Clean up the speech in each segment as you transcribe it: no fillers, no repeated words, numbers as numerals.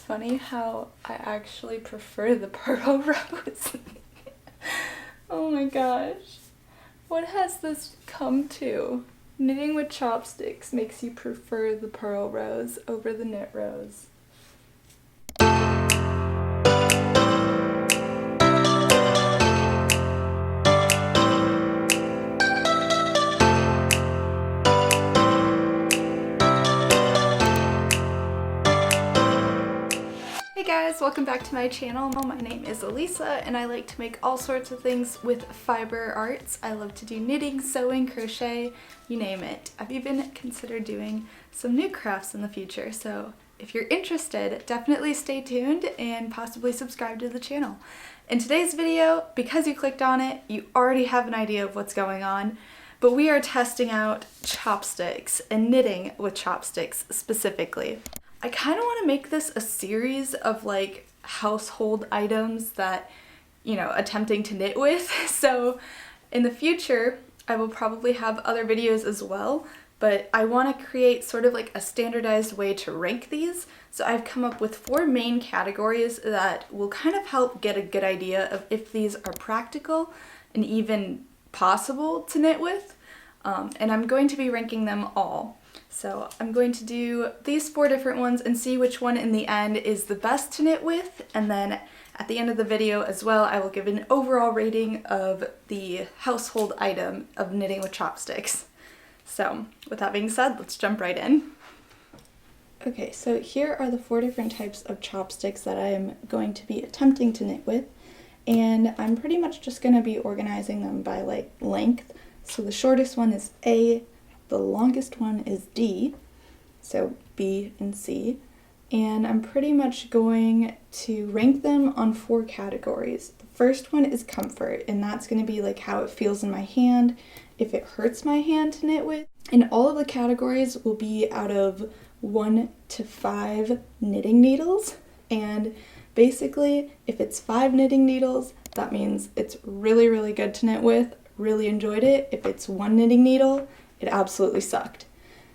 funny how I actually prefer the pearl rose. Oh my gosh. What has this come to? Knitting with chopsticks makes you prefer the pearl rose over the knit rose. Hey guys, welcome back to my channel. My name is Elisa and I like to make all sorts of things with fiber arts. I love to do knitting, sewing, crochet, you name it. I've even considered doing some new crafts in the future, so if you're interested, definitely stay tuned and possibly subscribe to the channel. In today's video, because you clicked on it, you already have an idea of what's going on, but we are testing out chopsticks and knitting with chopsticks specifically. I kind of want to make this a series of like household items that, you know, attempting to knit with. So in the future, I will probably have other videos as well, but I want to create sort of like a standardized way to rank these. So I've come up with 4 main categories that will kind of help get a good idea of if these are practical and even possible to knit with. And I'm going to be ranking them all. So I'm going to do these 4 different ones and see which one in the end is the best to knit with, and then at the end of the video as well I will give an overall rating of the household item of knitting with chopsticks. So with that being said, let's jump right in. Okay, so here are the 4 different types of chopsticks that I'm going to be attempting to knit with, and I'm pretty much just going to be organizing them by like length. So the shortest one is A, the longest one is D, so B and C, and I'm pretty much going to rank them on 4 categories. The first one is comfort, and that's going to be like how it feels in my hand, if it hurts my hand to knit with. And all of the categories will be out of 1 to 5 knitting needles, and basically if it's 5 knitting needles, that means it's really, really good to knit with, really enjoyed it. If it's 1 knitting needle, it absolutely sucked.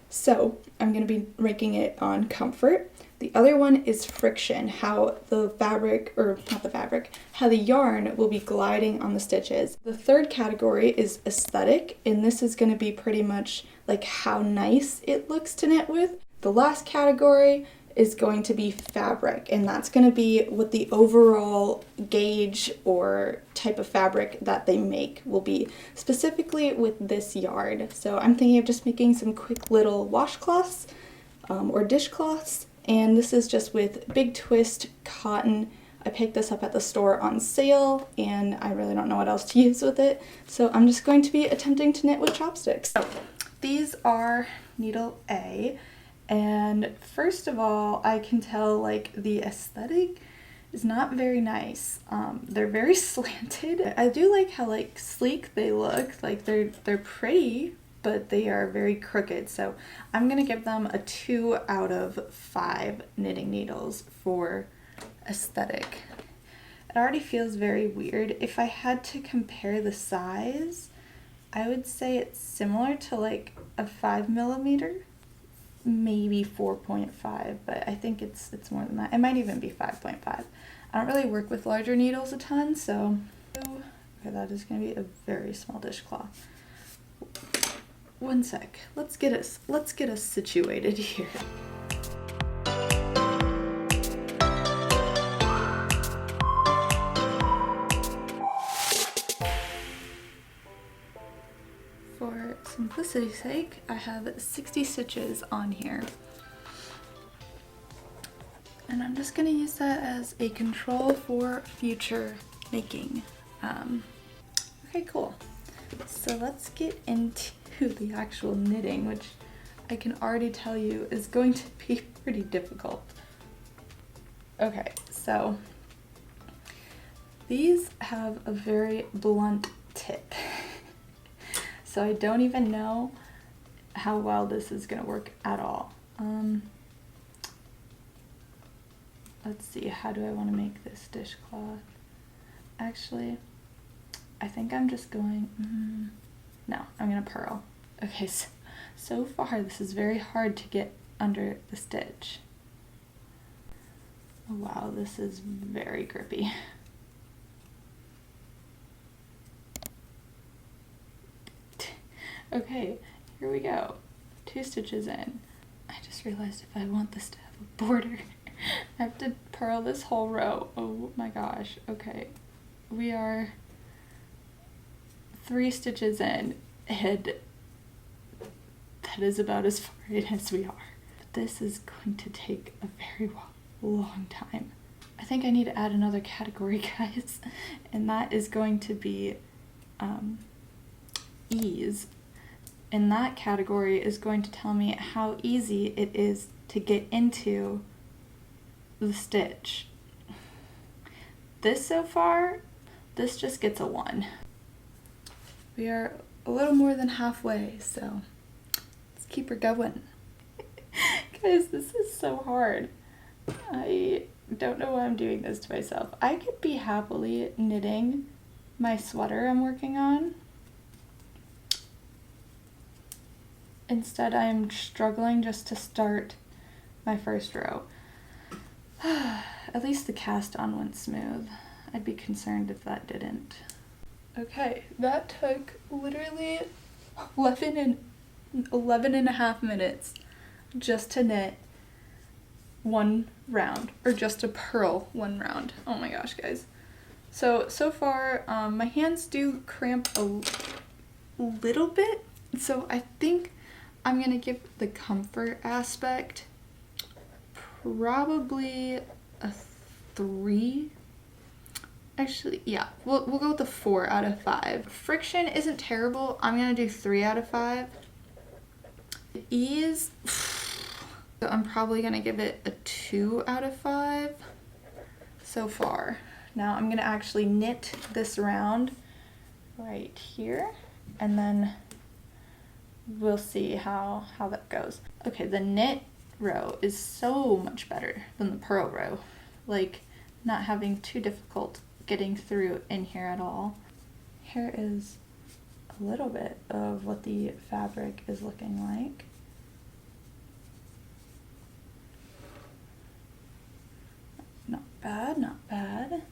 So I'm going to be ranking it on comfort. The other one is friction, how the fabric, or not the fabric, how the yarn will be gliding on the stitches. The third category is aesthetic, and this is going to be pretty much like how nice it looks to knit with. The last category is going to be fabric, and that's going to be what the overall gauge or type of fabric that they make will be, specifically with this yarn. So I'm thinking of just making some quick little washcloths or dishcloths, and this is just with Big Twist cotton. I picked this up at the store on sale, and I really don't know what else to use with it, so I'm just going to be attempting to knit with chopsticks. So these are needle A. And first of all, I can tell like the aesthetic is not very nice. They're very slanted. I do like how like sleek they look. Like they're pretty, but they are very crooked. So I'm gonna give them a 2 out of 5 knitting needles for aesthetic. It already feels very weird. If I had to compare the size, I would say it's similar to like a 5mm. Maybe 4.5, but I think it's more than that. It might even be 5.5. I don't really work with larger needles a ton, so okay, that is going to be a very small dishcloth. One sec. Let's get us situated here. For simplicity's sake, I have 60 stitches on here. And I'm just going to use that as a control for future making. Okay, cool. So let's get into the actual knitting, which I can already tell you is going to be pretty difficult. Okay, so these have a very blunt tip. So I don't even know how well this is going to work at all. Let's see, how do I want to make this dishcloth? Actually, I think I'm just going, no, I'm going to purl. Okay, so far this is very hard to get under the stitch. Oh wow, this is very grippy. Okay, here we go. 2 stitches in. I just realized if I want this to have a border, I have to purl this whole row. Oh my gosh. Okay, we are 3 stitches in, and that is about as far in as we are. But this is going to take a very long time. I think I need to add another category, guys, and that is going to be ease. And that category is going to tell me how easy it is to get into the stitch. This so far, this just gets a 1. We are a little more than halfway, so let's keep her going. Guys, this is so hard. I don't know why I'm doing this to myself. I could be happily knitting my sweater I'm working on. Instead, I'm struggling just to start my first row. At least the cast on went smooth. I'd be concerned if that didn't. Okay, that took literally 11 and a half minutes just to knit 1 round, or just to purl 1 round. Oh my gosh, guys. So far, my hands do cramp a little bit, so I think I'm gonna give the comfort aspect probably a 3. Actually, yeah, we'll go with a 4 out of 5. Friction isn't terrible. I'm gonna do 3 out of 5. Ease, so I'm probably gonna give it a 2 out of 5 so far. Now I'm gonna actually knit this round right here, and then we'll see how that goes. Okay, the knit row is so much better than the purl row. Like, not having too difficult getting through in here at all. Here is a little bit of what the fabric is looking like. Not bad, not bad.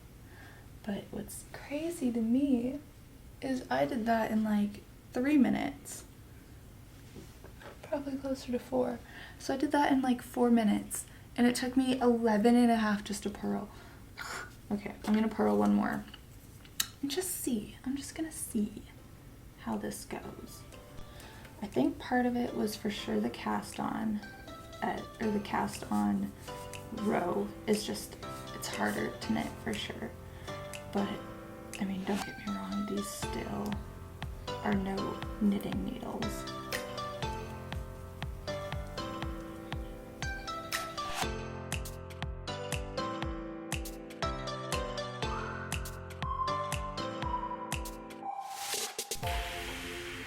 But what's crazy to me is I did that in like 3 minutes. Probably closer to 4. So I did that in like 4 minutes, and it took me 11 and a half just to purl. Okay, I'm gonna purl 1 more. And just see, I'm just gonna see how this goes. I think part of it was for sure the cast on, or the cast on row is just, it's harder to knit for sure. But, I mean, don't get me wrong, these still are no knitting needles.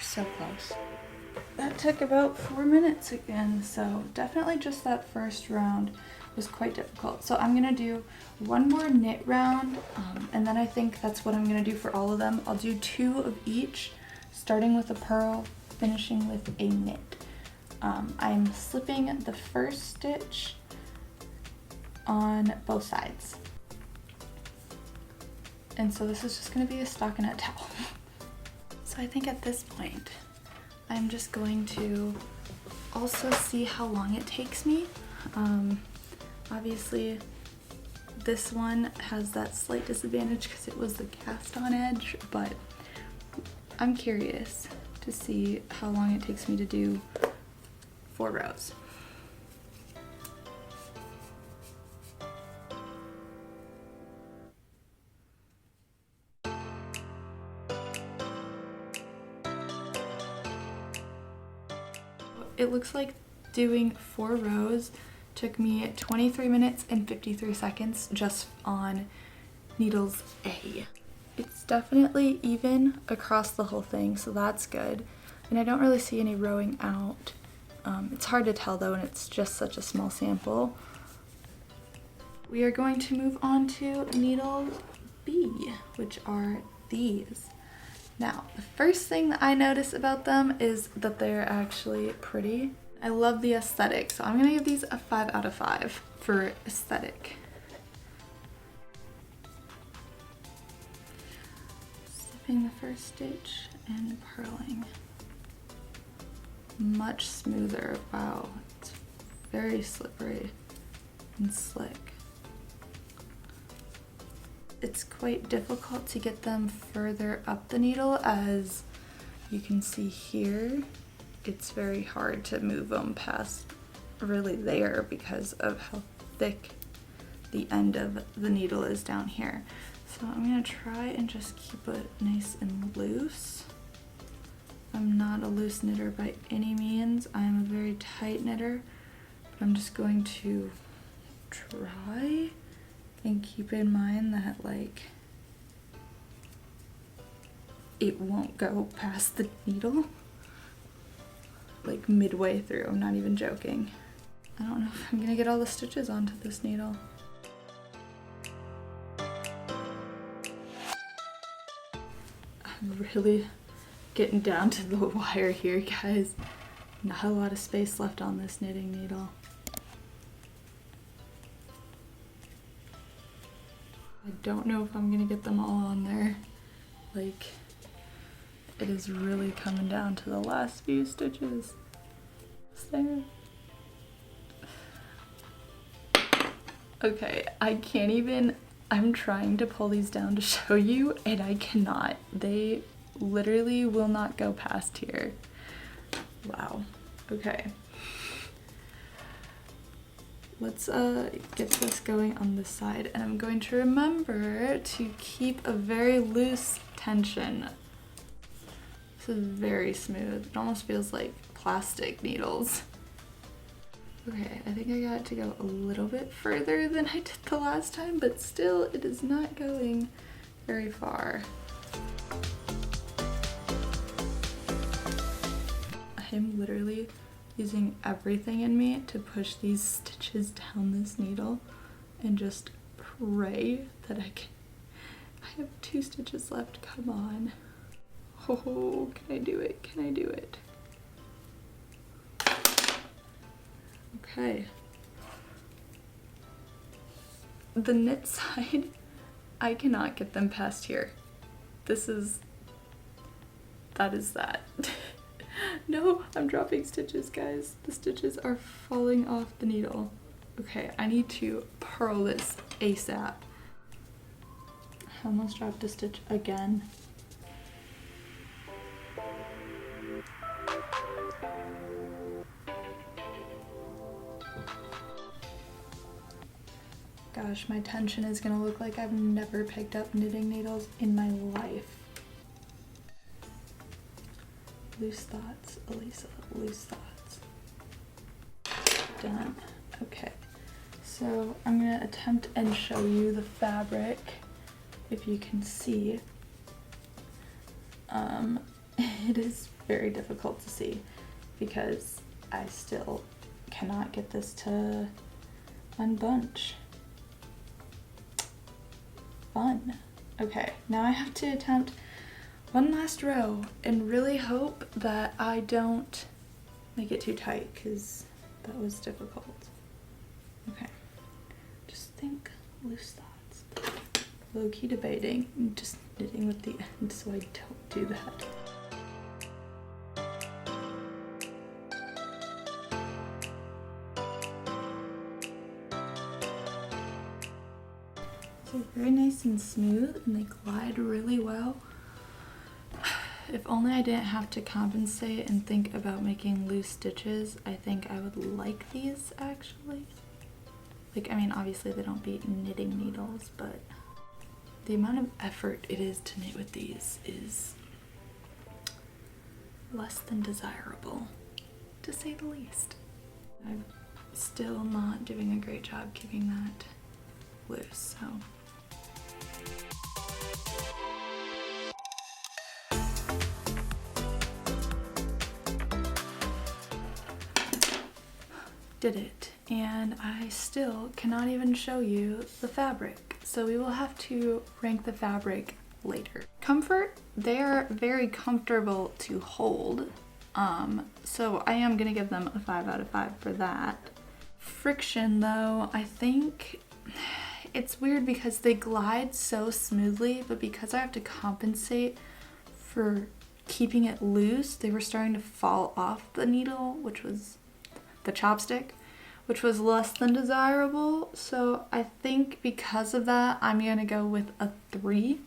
So close. That took about 4 minutes again, so definitely just that first round was quite difficult. So I'm gonna do 1 more knit round, and then I think that's what I'm gonna do for all of them. I'll do 2 of each, starting with a purl, finishing with a knit. I'm slipping the first stitch on both sides. And so this is just gonna be a stockinette towel. So I think at this point, I'm just going to also see how long it takes me. Obviously, this one has that slight disadvantage because it was the cast on edge, but I'm curious to see how long it takes me to do 4 rows. It looks like doing 4 rows took me 23 minutes and 53 seconds just on needles A. It's definitely even across the whole thing, so that's good. And I don't really see any rowing out. It's hard to tell though, and it's just such a small sample. We are going to move on to needles B, which are these. Now, the first thing that I notice about them is that they're actually pretty. I love the aesthetic, so I'm gonna give these a 5 out of 5 for aesthetic. skipping the first stitch and purling. Much smoother. Wow, it's very slippery and slick. It's quite difficult to get them further up the needle, as you can see here. It's very hard to move them past really there because of how thick the end of the needle is down here. So I'm gonna try and just keep it nice and loose. I'm not a loose knitter by any means. I'm a very tight knitter, but I'm just going to try and keep in mind that like it won't go past the needle like midway through. I'm not even joking. I don't know if I'm gonna get all the stitches onto this needle. I'm really getting down to the wire here, guys. Not a lot of space left on this knitting needle. I don't know if I'm gonna get them all on there. Like, it is really coming down to the last few stitches. There. Okay, I can't even, I'm trying to pull these down to show you and I cannot. They literally will not go past here. Wow. Okay. Let's get this going on this side, and I'm going to remember to keep a very loose tension. This is very smooth. It almost feels like plastic needles. Okay, I think I got to go a little bit further than I did the last time, but still it is not going very far. I'm literally using everything in me to push these stitches down this needle and just pray that I can. I have 2 stitches left, come on. Oh, can I do it? Can I do it? Okay. The knit side, I cannot get them past here. That is that. No, I'm dropping stitches, guys. The stitches are falling off the needle. Okay, I need to purl this ASAP. I almost dropped a stitch again. Gosh, my tension is gonna look like I've never picked up knitting needles in my life. Loose thoughts, Elisa, loose thoughts. Done. Okay, so I'm gonna attempt and show you the fabric, if you can see. It is very difficult to see because I still cannot get this to unbunch. Fun. Okay, now I have to attempt one last row and really hope that I don't make it too tight, because that was difficult. Okay, just think loose thoughts. Low-key debating and just knitting with the end so I don't do that. So very nice and smooth, and they glide really well. If only I didn't have to compensate and think about making loose stitches, I think I would like these actually. Like, I mean, obviously they don't beat knitting needles, but the amount of effort it is to knit with these is less than desirable, to say the least. I'm still not doing a great job keeping that loose, so. Did it, and I still cannot even show you the fabric, so we will have to rank the fabric later. Comfort, they are very comfortable to hold, so I am gonna give them a 5 out of 5 for that. Friction though, I think it's weird because they glide so smoothly, but because I have to compensate for keeping it loose, they were starting to fall off the needle, which was the chopstick, which was less than desirable. So I think because of that, I'm gonna go with a 3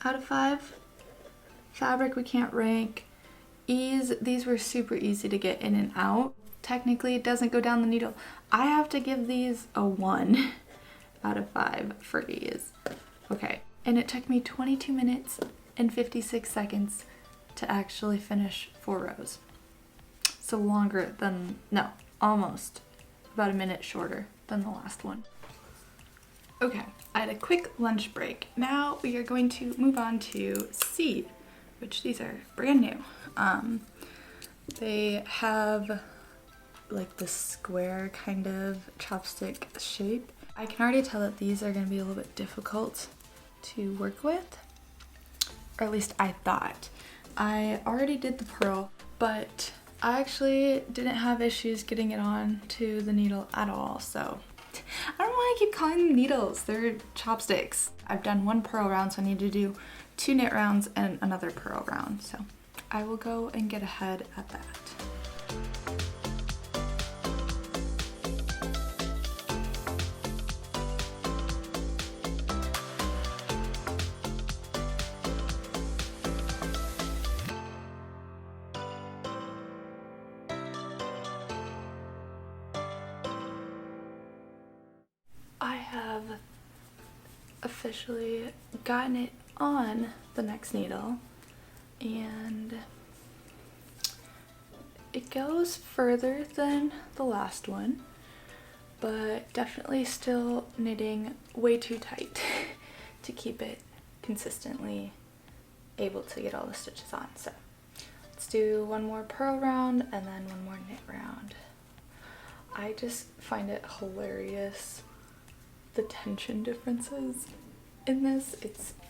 out of 5. Fabric we can't rank. Ease, these were super easy to get in and out. Technically it doesn't go down the needle. I have to give these a 1 out of 5 for ease. Okay, and it took me 22 minutes and 56 seconds to actually finish 4 rows. So longer than, no, almost about a minute shorter than the last one. Okay, I had a quick lunch break. Now we are going to move on to C, which these are brand new. They have like the square kind of chopstick shape. I can already tell that these are going to be a little bit difficult to work with, or at least I thought. I already did the pearl, but I actually didn't have issues getting it on to the needle at all, so I don't know why I keep calling them needles. They're chopsticks. I've done 1 pearl round, so I need to do 2 knit rounds and another pearl round, so I will go and get ahead at that. I have officially gotten it on the next needle, and it goes further than the last one, but definitely still knitting way too tight to keep it consistently able to get all the stitches on. So let's do 1 more purl round and then 1 more knit round. I just find it hilarious, the tension differences in this.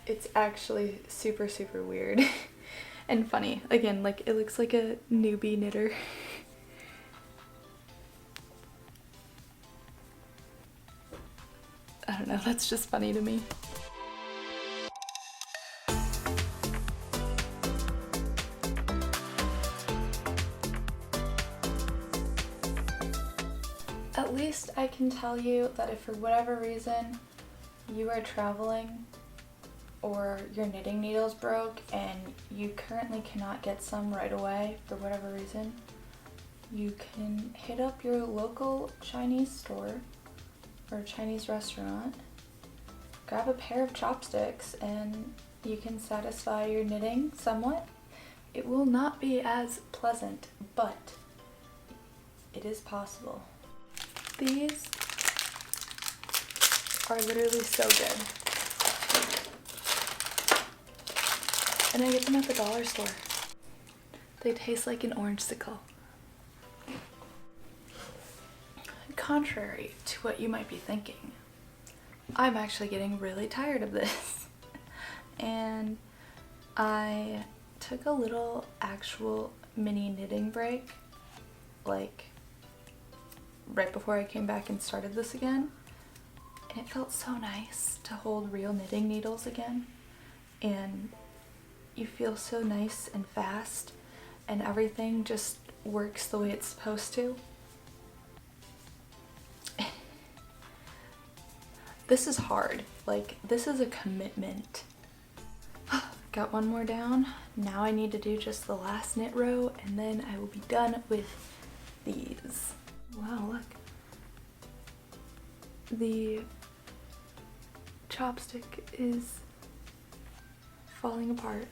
It's actually super weird and funny. Again, like it looks like a newbie knitter. I don't know, that's just funny to me. At least I can tell you that if for whatever reason you are traveling or your knitting needles broke and you currently cannot get some right away for whatever reason, you can hit up your local Chinese store or Chinese restaurant, grab a pair of chopsticks, and you can satisfy your knitting somewhat. It will not be as pleasant, but it is possible. These are literally so good. And I get them at the dollar store. They taste like an orange-sicle. Contrary to what you might be thinking, I'm actually getting really tired of this. And I took a little actual mini knitting break, like right before I came back and started this again. And it felt so nice to hold real knitting needles again. And you feel so nice and fast, and everything just works the way it's supposed to. This is hard. Like, this is a commitment. Got 1 more down. Now I need to do just the last knit row, and then I will be done with these. Wow, look. The chopstick is falling apart.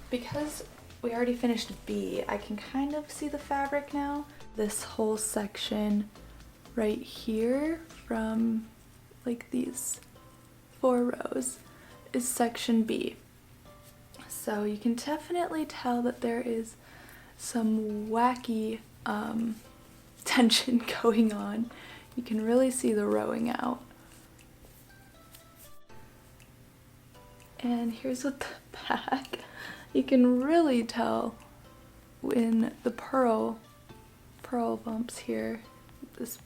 Because we already finished B, I can kind of see the fabric now. This whole section right here from like these 4 rows is section B. So you can definitely tell that there is some wacky tension going on. You can really see the rowing out. And here's what the back. You can really tell in the pearl bumps here. This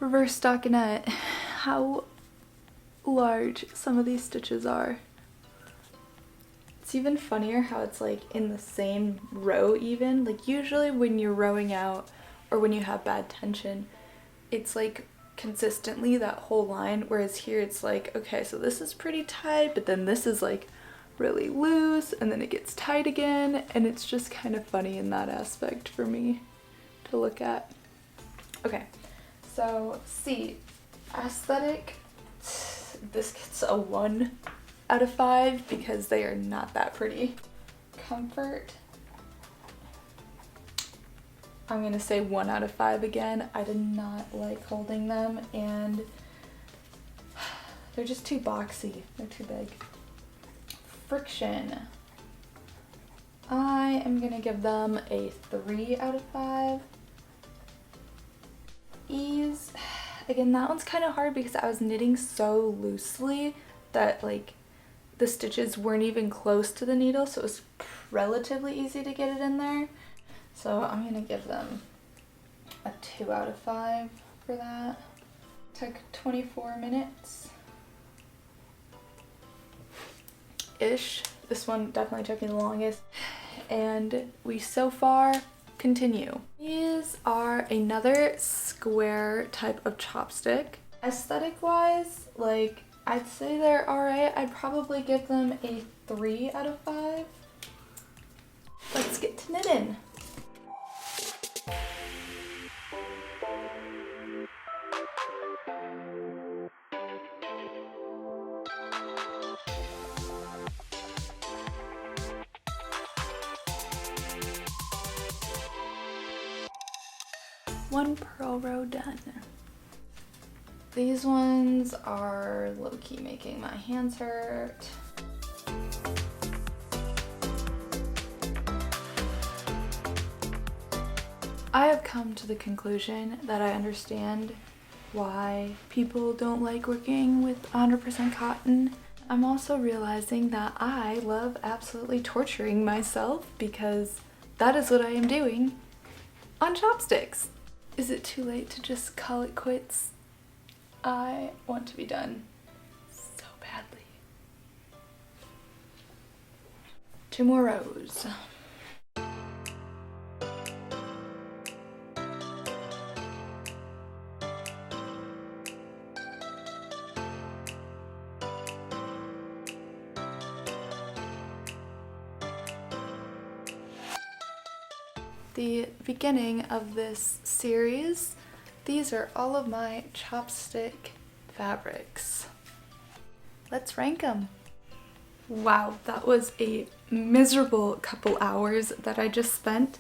reverse stockinette how large some of these stitches are. It's even funnier how it's like in the same row even. Like usually when you're rowing out or when you have bad tension, it's like consistently that whole line, whereas here it's like, okay, so this is pretty tight, but then this is like really loose and then it gets tight again, and it's just kind of funny in that aspect for me to look at. Okay, so see, aesthetic, this gets a 1 out of 5 because they are not that pretty. Comfort, I'm gonna say 1 out of 5 again. I did not like holding them and they're just too boxy. They're too big. Friction, I am gonna give them a 3 out of 5. Ease, again, that one's kind of hard because I was knitting so loosely that like the stitches weren't even close to the needle, so it was relatively easy to get it in there. So I'm gonna give them a 2 out of 5 for that. Took 24 minutes ish. This one definitely took me the longest, and we so far continue. These are another square type of chopstick. Aesthetic wise, like, I'd say they're alright. I'd probably give them a 3 out of 5. Let's get to knitting. One purl row done. These ones are low-key making my hands hurt. I have come to the conclusion that I understand why people don't like working with 100% cotton. I'm also realizing that I love absolutely torturing myself because that is what I am doing on chopsticks. Is it too late to just call it quits? I want to be done so badly. 2 more rows. The beginning of this series, these are all of my chopstick fabrics. Let's rank them. Wow, that was a miserable couple hours that I just spent,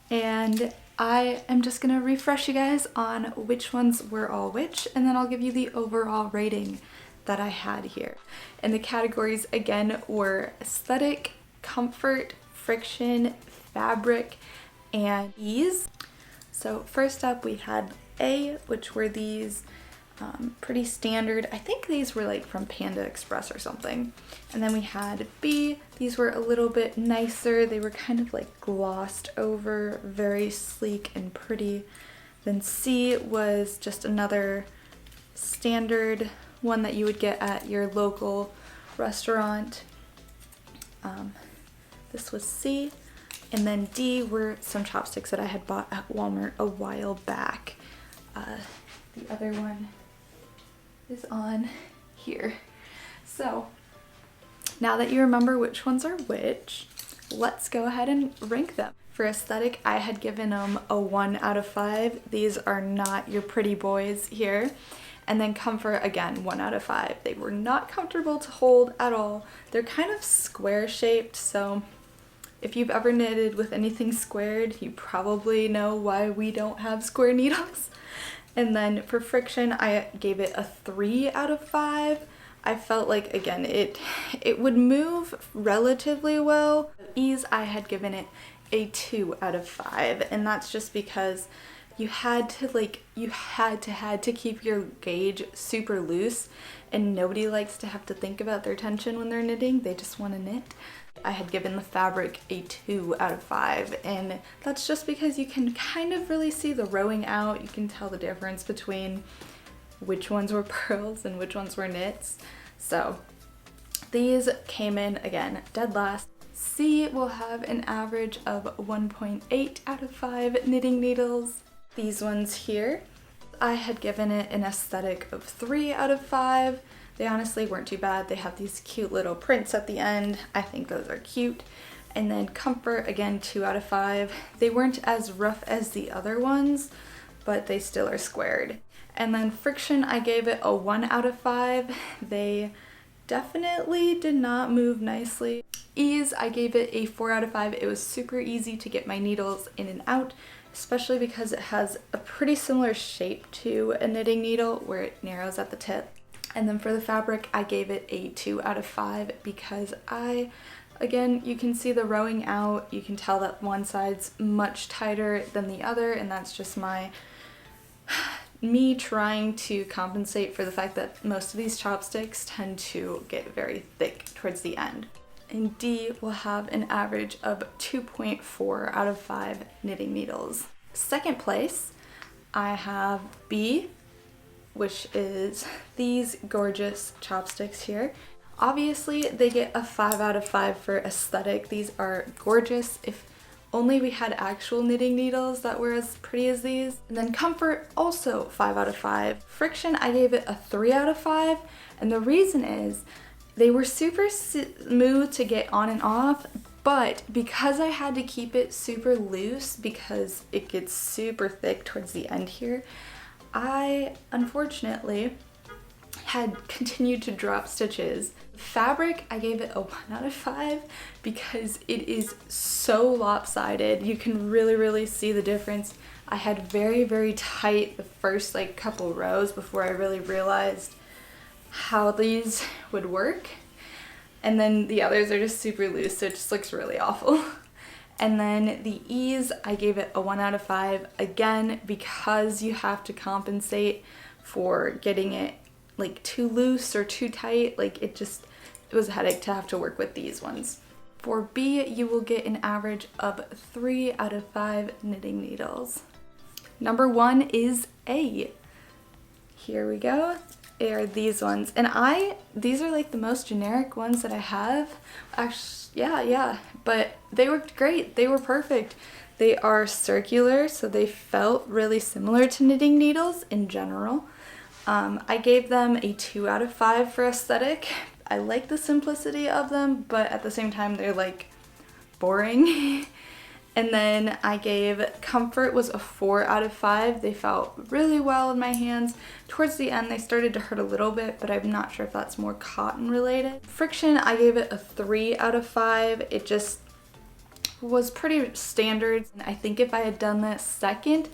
and I am just gonna refresh you guys on which ones were all which, and then I'll give you the overall rating that I had here. And the categories again were aesthetic, comfort, friction, fabric, and ease. So first up we had A, which were these pretty standard, I think these were like from Panda Express or something. And then we had B, these were a little bit nicer, they were kind of like glossed over, very sleek and pretty. Then C was just another standard one that you would get at your local restaurant. This was C. And then D were some chopsticks that I had bought at Walmart a while back. The other one is on here. So now that you remember which ones are which, let's go ahead and rank them. For aesthetic, I had given them a 1 out of 5. These are not your pretty boys here. And then comfort, again, 1 out of 5. They were not comfortable to hold at all. They're kind of square shaped, so if you've ever knitted with anything squared, you probably know why we don't have square needles. And then for friction, I gave it a 3 out of 5. I felt like, again, it would move relatively well. Ease, I had given it a 2 out of 5, and that's just because you had to keep your gauge super loose, and nobody likes to have to think about their tension when they're knitting. They just want to knit. I had given the fabric a 2 out of 5, and that's just because you can kind of really see the rowing out. You can tell the difference between which ones were pearls and which ones were knits. So these came in, again, dead last. C will have an average of 1.8 out of 5 knitting needles. These ones here, I had given it an aesthetic of 3 out of 5. They honestly weren't too bad. They have these cute little prints at the end. I think those are cute. And then comfort, again, 2 out of 5. They weren't as rough as the other ones, but they still are squared. And then friction, I gave it a 1 out of 5. They definitely did not move nicely. Ease, I gave it a 4 out of 5. It was super easy to get my needles in and out, especially because it has a pretty similar shape to a knitting needle where it narrows at the tip. And then for the fabric, I gave it a 2 out of 5 because again, you can see the rowing out. You can tell that one side's much tighter than the other, and that's just me trying to compensate for the fact that most of these chopsticks tend to get very thick towards the end. And D will have an average of 2.4 out of 5 knitting needles. Second place, I have B, which is these gorgeous chopsticks here. Obviously, they get a 5 out of 5 for aesthetic. These are gorgeous. If only we had actual knitting needles that were as pretty as these. And then comfort, also 5 out of 5. Friction, I gave it a 3 out of 5. And the reason is they were super smooth to get on and off, but because I had to keep it super loose because it gets super thick towards the end here, I unfortunately had continued to drop stitches. Fabric, I gave it a 1 out of 5 because it is so lopsided. You can really see the difference. I had very tight the first couple rows before I really realized how these would work. And then the others are just super loose, so it just looks really awful. And then the ease, I gave it a 1 out of 5, again, because you have to compensate for getting it too loose or too tight. It was a headache to have to work with these ones. For B, you will get an average of 3 out of 5 knitting needles. Number 1 is A. Here we go. They are these ones. And these are the most generic ones that I have. Actually, yeah, but they worked great. They were perfect. They are circular, so they felt really similar to knitting needles in general. I gave them a 2 out of 5 for aesthetic. I like the simplicity of them, but at the same time, they're boring. And then I gave comfort was a 4 out of 5. They felt really well in my hands. Towards the end, they started to hurt a little bit, but I'm not sure if that's more cotton related. Friction, I gave it a 3 out of 5. It just was pretty standard. I think if I had done this second,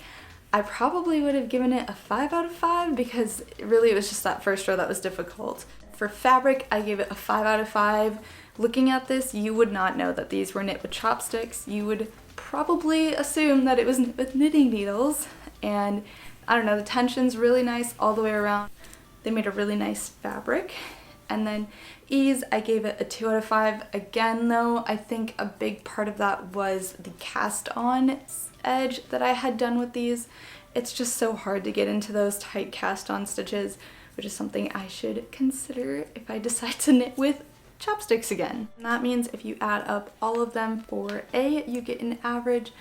I probably would have given it a 5 out of 5 because really it was just that first row that was difficult. For fabric, I gave it a 5 out of 5. Looking at this, you would not know that these were knit with chopsticks. You would probably assume that it was knit with knitting needles, and I don't know, the tension's really nice all the way around. They made a really nice fabric. And then ease, I gave it a 2 out of 5. Again though, I think a big part of that was the cast on edge that I had done with these. It's just so hard to get into those tight cast on stitches, which is something I should consider if I decide to knit with chopsticks again. And that means if you add up all of them for A, you get an average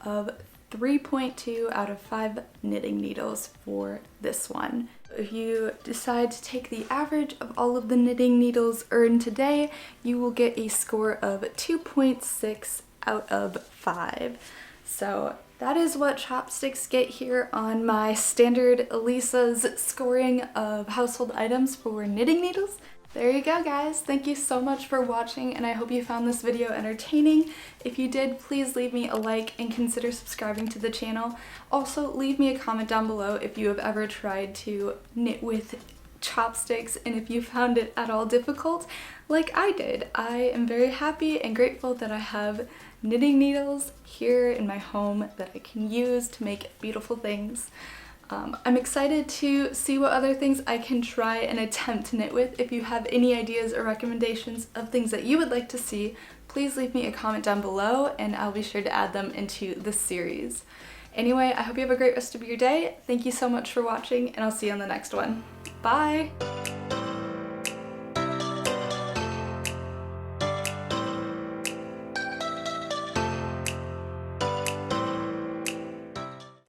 of 3.2 out of 5 knitting needles for this one. If you decide to take the average of all of the knitting needles earned today, you will get a score of 2.6 out of 5. So that is what chopsticks get here on my standard Elisa's scoring of household items for knitting needles. There you go, guys. Thank you so much for watching, and I hope you found this video entertaining. If you did, please leave me a like and consider subscribing to the channel. Also, leave me a comment down below if you have ever tried to knit with chopsticks and if you found it at all difficult like I did. I am very happy and grateful that I have knitting needles here in my home that I can use to make beautiful things. I'm excited to see what other things I can try and attempt to knit with. If you have any ideas or recommendations of things that you would like to see, please leave me a comment down below and I'll be sure to add them into the series. Anyway, I hope you have a great rest of your day. Thank you so much for watching and I'll see you on the next one. Bye!